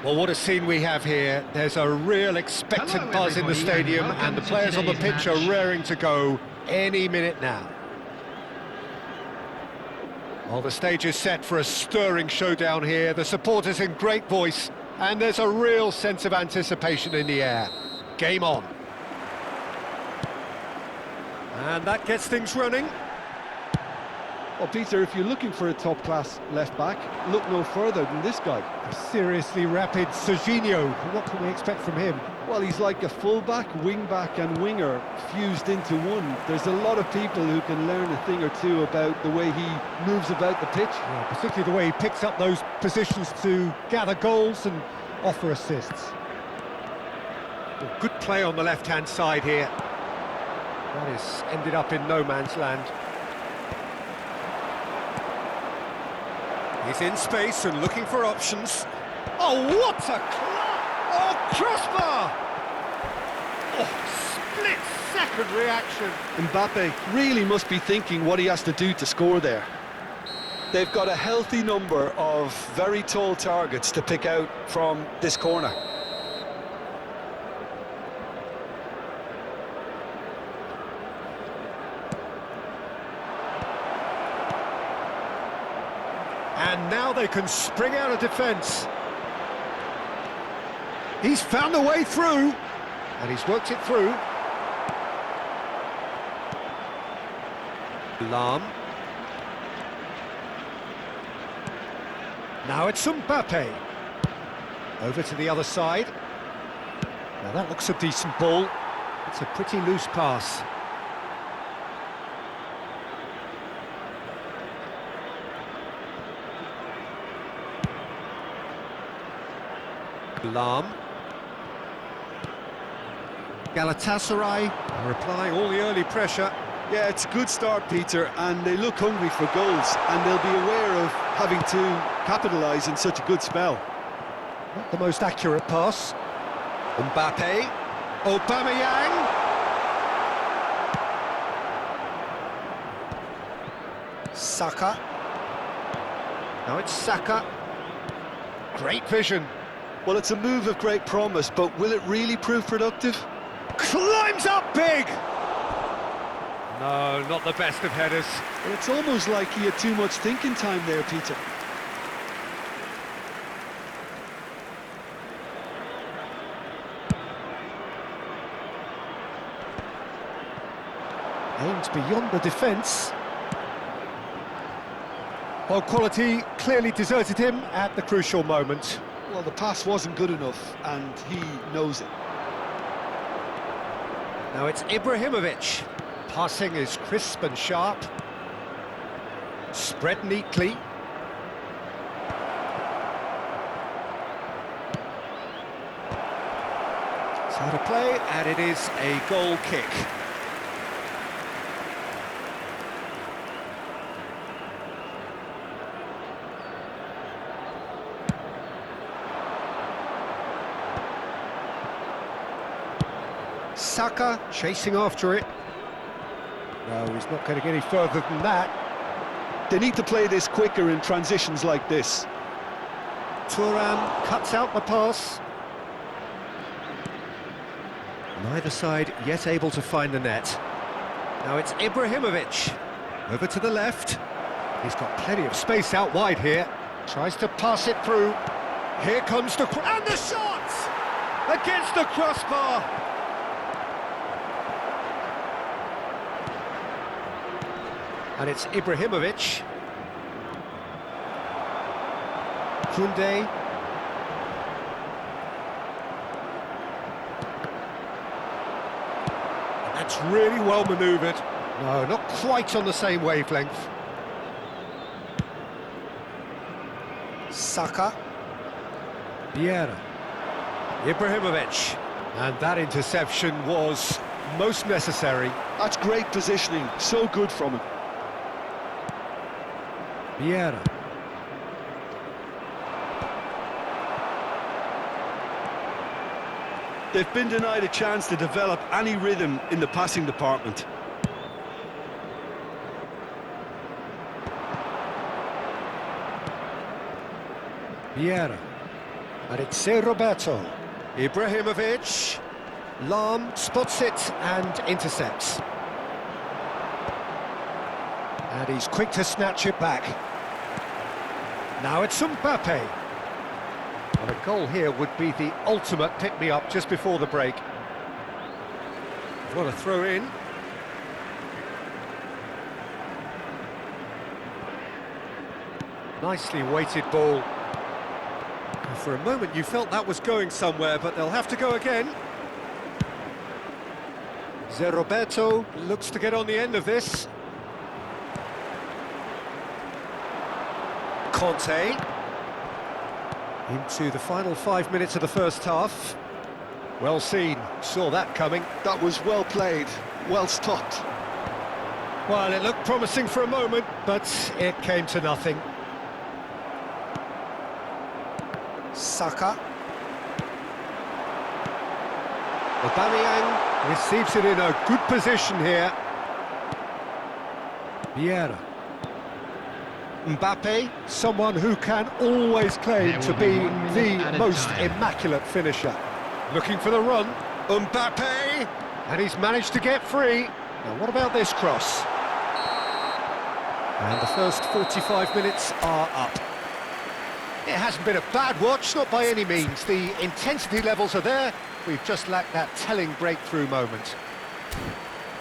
Well, what a scene we have here. There's a real expectant buzz in the stadium, and the players on the pitch are raring to go any minute now. Well, the stage is set for a stirring showdown here. The supporters in great voice, and there's a real sense of anticipation in the air. Game on. And that gets things running. Well, Peter, if you're looking for a top-class left-back, look no further than this guy. A seriously rapid Serginho. What can we expect from him? Well, he's like a full-back, wing-back and winger fused into one. There's a lot of people who can learn a thing or two about the way he moves about the pitch. Yeah, particularly the way he picks up those positions to gather goals and offer assists. Well, good play on the left-hand side here. That has ended up in no man's land. He's in space and looking for options. Oh, what a Oh, crossbar! Oh, split-second reaction. Mbappe really must be thinking what he has to do to score there. They've got a healthy number of very tall targets to pick out from this corner. And now they can spring out of defence. He's found a way through, and he's worked it through. Lahm. Now it's Mbappe. Over to the other side. Now that looks a decent ball. It's a pretty loose pass. Lahm. Galatasaray are applying all the early pressure. Yeah, it's a good start, Peter, and they look hungry for goals, and they'll be aware of having to capitalise in such a good spell. Not the most accurate pass. Mbappe. Aubameyang. Saka. Now it's Saka. Great vision. Well, it's a move of great promise, but will it really prove productive? Climbs up big! No, not the best of headers. Well, it's almost like he had too much thinking time there, Peter. Aimed beyond the defence. Well, quality clearly deserted him at the crucial moment. Well, the pass wasn't good enough, and he knows it. Now it's Ibrahimovic. Passing is crisp and sharp. Spread neatly. It's out of play, and it is a goal kick. Saka chasing after it. No, he's not going to get any further than that. They need to play this quicker in transitions like this. Thuram cuts out the pass. Neither side yet able to find the net. Now it's Ibrahimovic. Over to the left. He's got plenty of space out wide here. Tries to pass it through. Here comes the... and the shot! Against the crossbar! And it's Ibrahimovic. Koundé. That's really well manoeuvred. No, not quite on the same wavelength. Saka. Vieira. Ibrahimovic. And that interception was most necessary. That's great positioning, so good from him. Vieira. They've been denied a chance to develop any rhythm in the passing department. Vieira. And it's Roberto. Ibrahimovic. Lam spots it and intercepts. And he's quick to snatch it back. Now it's Mbappe. And a goal here would be the ultimate pick-me-up just before the break. What a throw in. Nicely weighted ball. For a moment you felt that was going somewhere, but they'll have to go again. Roberto looks to get on the end of this. Conte. Into the final 5 minutes of the first half. Well seen, saw that coming. That was well played, well stopped. Well, it looked promising for a moment, but it came to nothing. Saka. Aubameyang receives it in a good position here. Vieira. Mbappe, someone who can always claim to be the most immaculate finisher. Looking for the run. Mbappe! And he's managed to get free. Now, what about this cross? And the first 45 minutes are up. It hasn't been a bad watch, not by any means. The intensity levels are there. We've just lacked that telling breakthrough moment.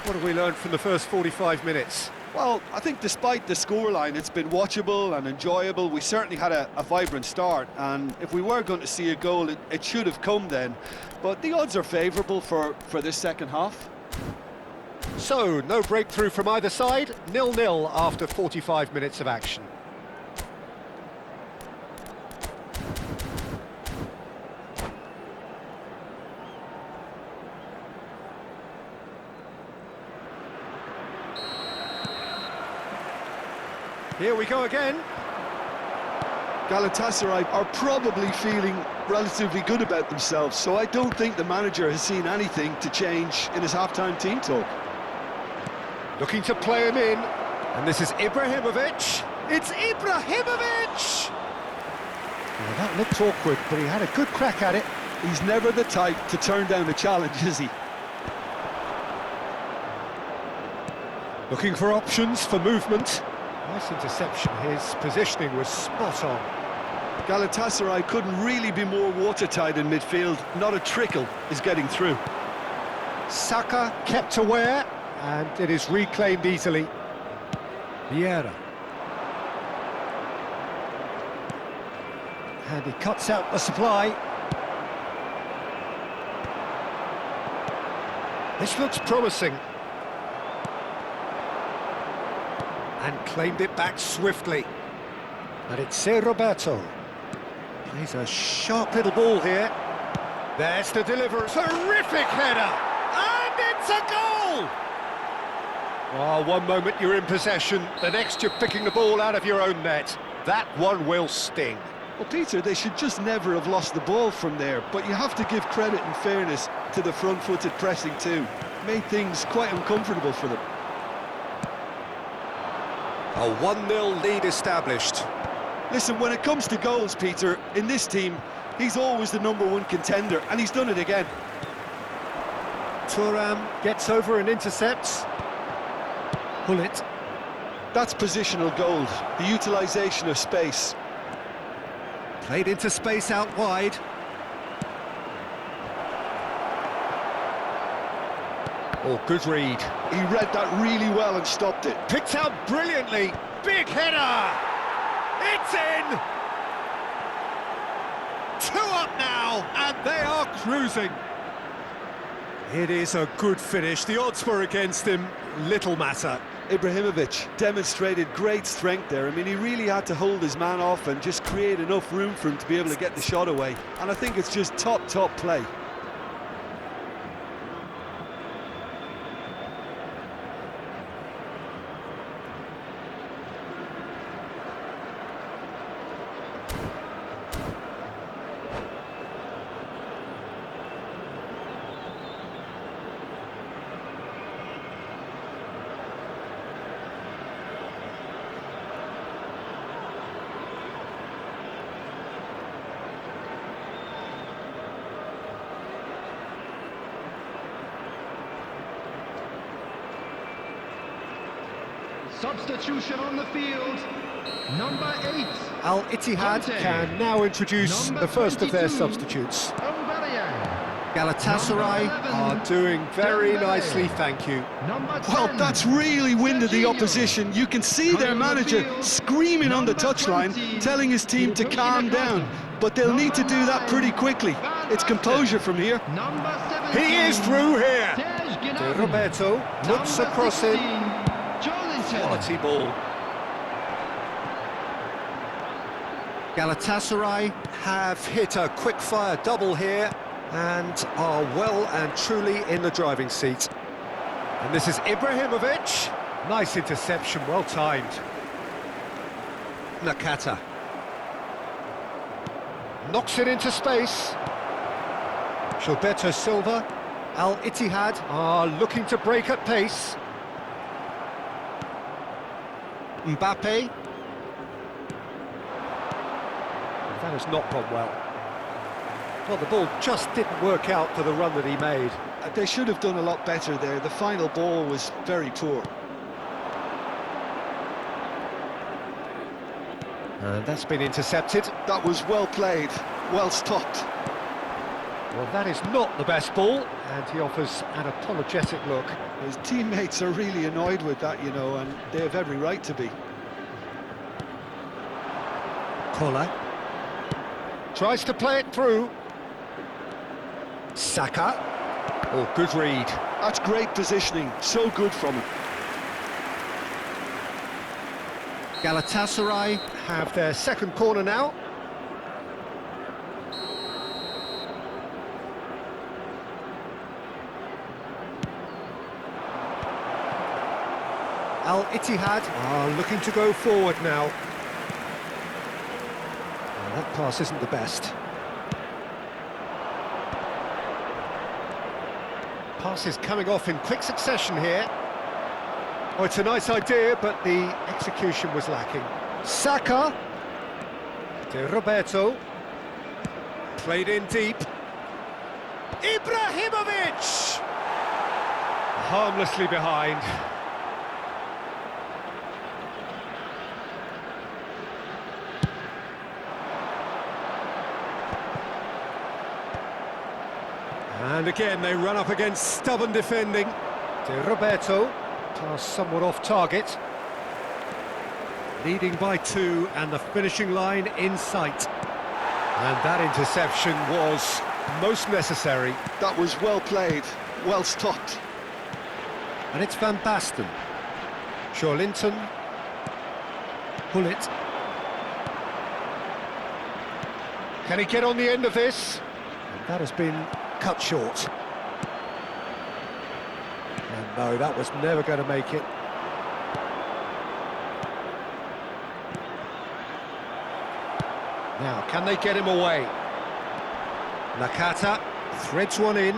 What have we learned from the first 45 minutes? Well, I think despite the scoreline, it's been watchable and enjoyable. We certainly had a vibrant start, and if we were going to see a goal, it should have come then. But the odds are favourable for this second half. So, no breakthrough from either side, 0-0 after 45 minutes of action. Here we go again. Galatasaray are probably feeling relatively good about themselves, so I don't think the manager has seen anything to change in his half-time team talk. Looking to play him in, and this is Ibrahimovic. It's Ibrahimovic! Well, that looked awkward, but he had a good crack at it. He's never the type to turn down a challenge, is he? Looking for options for movement. Nice interception, his positioning was spot on. Galatasaray couldn't really be more watertight in midfield, not a trickle is getting through. Saka kept aware, and it is reclaimed easily. Vieira. And he cuts out the supply. This looks promising. And claimed it back swiftly. And it's Roberto. Plays a sharp little ball here. There's the delivery. Terrific header! And it's a goal! Oh, one moment you're in possession, the next you're picking the ball out of your own net. That one will sting. Well, Peter, they should just never have lost the ball from there, but you have to give credit and fairness to the front-footed pressing too. Made things quite uncomfortable for them. A 1-0 lead established. Listen, when it comes to goals, Peter, in this team, he's always the #1 contender, and he's done it again. Thuram gets over and intercepts. Hullet. That's positional gold, the utilisation of space. Played into space out wide. Oh, good read. He read that really well and stopped it. Picked out brilliantly. Big header! It's in! 2 up now, and they are cruising. It is a good finish. The odds were against him. Little matter. Ibrahimovic demonstrated great strength there. I mean, he really had to hold his man off and just create enough room for him to be able to get the shot away. And I think it's just top play. Substitution on the field. Number 8. Al Ittihad Conte. can now introduce Number the first of their 22. substitutes. Aubameyang. Galatasaray Number 11, are doing very Dembele. nicely, thank you. Number 10. Well, that's really winded the Serginho. opposition. You can see their Coming on the manager field, screaming on the number touchline, 20, telling his team to calm down. But they'll need to do that pretty quickly. It's composure from here. Number 17. He is through here. Serge De Gnabry. Roberto puts a Number cross in. 16, Joelinton. Quality ball. Galatasaray have hit a quick-fire double here and are well and truly in the driving seat. And this is Ibrahimovic. Nice interception, well timed. Nakata. Knocks it into space. Gilberto Silva. Al Ittihad are looking to break at pace. Mbappe. That has not gone well. Well, the ball just didn't work out for the run that he made. They should have done a lot better there. The final ball was very poor. And that's been intercepted. That was well played, well stopped. Well, that is not the best ball, and he offers an apologetic look. His teammates are really annoyed with that, you know, and they have every right to be. Kola tries to play it through. Saka. Oh, good read. That's great positioning, so good from him. Galatasaray have their second corner now. Al Ittihad are looking to go forward now. Well, that pass isn't the best. Pass is coming off in quick succession here. Oh, it's a nice idea, but the execution was lacking. Saka. De Roberto. Played in deep. Ibrahimovic! Harmlessly behind. And again, they run up against stubborn defending. De Roberto. Pass somewhat off target. Leading by 2 and the finishing line in sight. And that interception was most necessary. That was well played, well stopped. And it's Van Basten. Joelinton. Gullit. Can he get on the end of this? And that has been cut short. And no, that was never going to make it. Now, can they get him away? Nakata threads one in.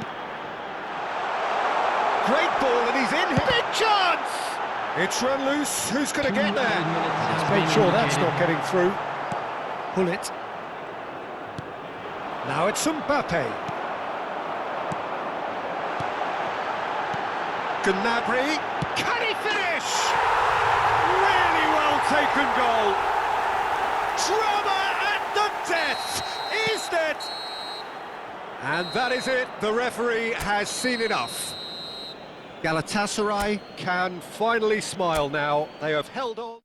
Great ball, and he's in here. Big chance! It's run loose. Who's going to get there? Let's make sure that's not getting through. Pull it. Now it's Mbappe. Gnabry. Can he finish? Really well taken goal. Drama at the death. Is that? And that is it. The referee has seen enough. Galatasaray can finally smile now. They have held on.